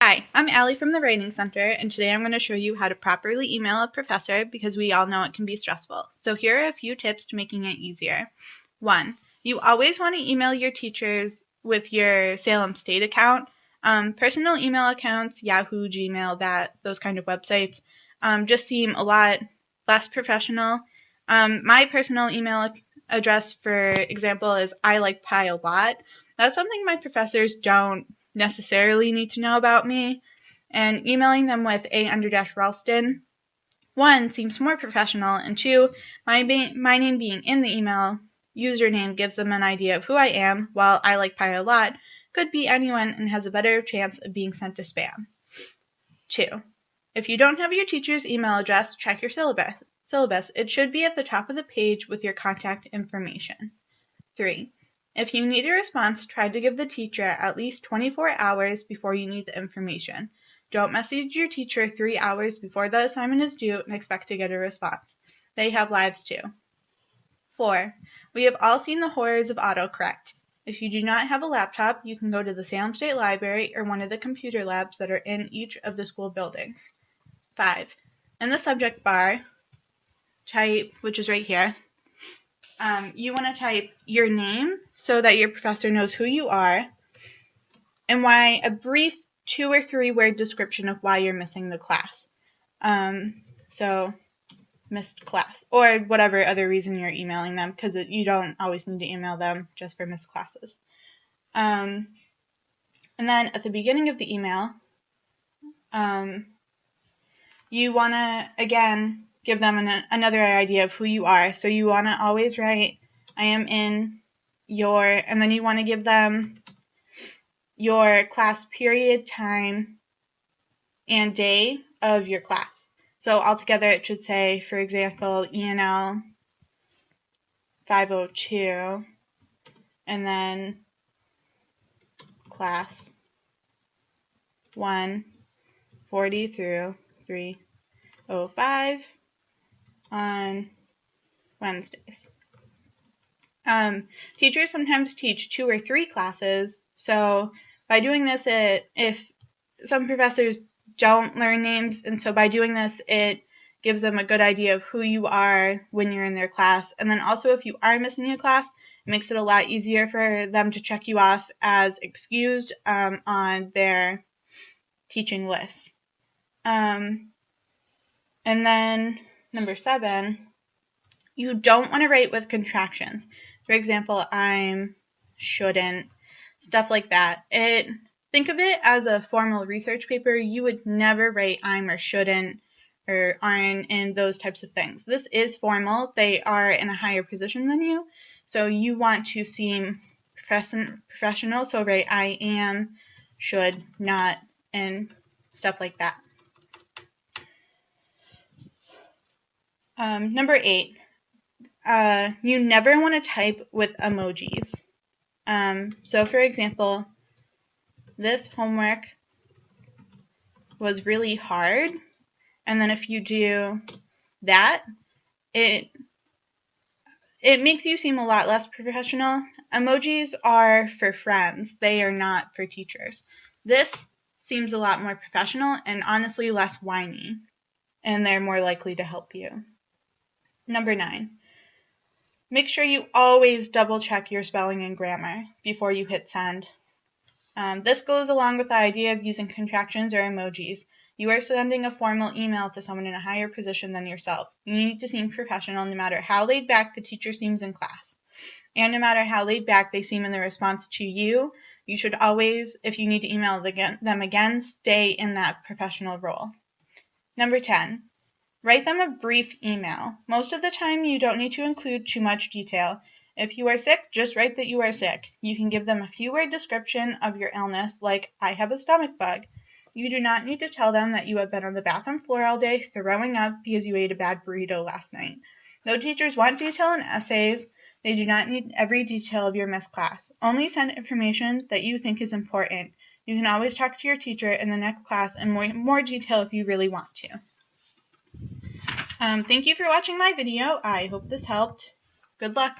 Hi, I'm Allie from the Writing Center, and today I'm going to show you how to properly email a professor because we all know it can be stressful. So here are a few tips to making it easier. 1. You always want to email your teachers with your Salem State account. Personal email accounts, Yahoo, Gmail, those kind of websites, just seem a lot less professional. My personal email address, for example, is I-like-pie-a-lot. That's something my professors don't necessarily need to know about me, and emailing them with A_Ralston, 1, seems more professional, and 2, my name being in the email username gives them an idea of who I am, while I like pie a lot could be anyone and has a better chance of being sent to spam. 2. If you don't have your teacher's email address, check your syllabus. It should be at the top of the page with your contact information. 3. If you need a response, try to give the teacher at least 24 hours before you need the information. Don't message your teacher 3 hours before the assignment is due and expect to get a response. They have lives too. 4. We have all seen the horrors of autocorrect. If you do not have a laptop, you can go to the Salem State Library or one of the computer labs that are in each of the school buildings. 5. In the subject bar, type, which is right here, you want to type your name so that your professor knows who you are, and why a brief 2 or 3 word description of why you're missing the class. So missed class, or whatever other reason you're emailing them, because you don't always need to email them just for missed classes. And then at the beginning of the email, you want to, again, give them another idea of who you are. So you want to always write, I am in your, and then you want to give them your class period, time, and day of your class. So altogether it should say, for example, ENL 502, and then class 140 through 305 on Wednesdays. Teachers sometimes teach 2 or 3 classes, so by doing this, if some professors don't learn names, and so by doing this, it gives them a good idea of who you are when you're in their class. And then also, if you are missing a class, it makes it a lot easier for them to check you off as excused on their teaching list. And then number 7, you don't want to write with contractions. For example, I'm, shouldn't, stuff like that. Think of it as a formal research paper. You would never write I'm or shouldn't or aren't and those types of things. This is formal. They are in a higher position than you, so you want to seem professional. So write I am, should, not, and stuff like that. Number 8. You never want to type with emojis. So for example, this homework was really hard, and then if you do that, it makes you seem a lot less professional. Emojis are for friends. They are not for teachers. This seems a lot more professional and honestly less whiny, and they're more likely to help you. Number 9. Make sure you always double check your spelling and grammar before you hit send. This goes along with the idea of using contractions or emojis. You are sending a formal email to someone in a higher position than yourself. You need to seem professional no matter how laid back the teacher seems in class. And no matter how laid back they seem in their response to you, you should always, if you need to email them again, stay in that professional role. Number 10. Write them a brief email. Most of the time, you don't need to include too much detail. If you are sick, just write that you are sick. You can give them a few-word description of your illness, like, I have a stomach bug. You do not need to tell them that you have been on the bathroom floor all day throwing up because you ate a bad burrito last night. Though teachers want detail in essays, they do not need every detail of your missed class. Only send information that you think is important. You can always talk to your teacher in the next class in more detail if you really want to. Thank you for watching my video. I hope this helped. Good luck.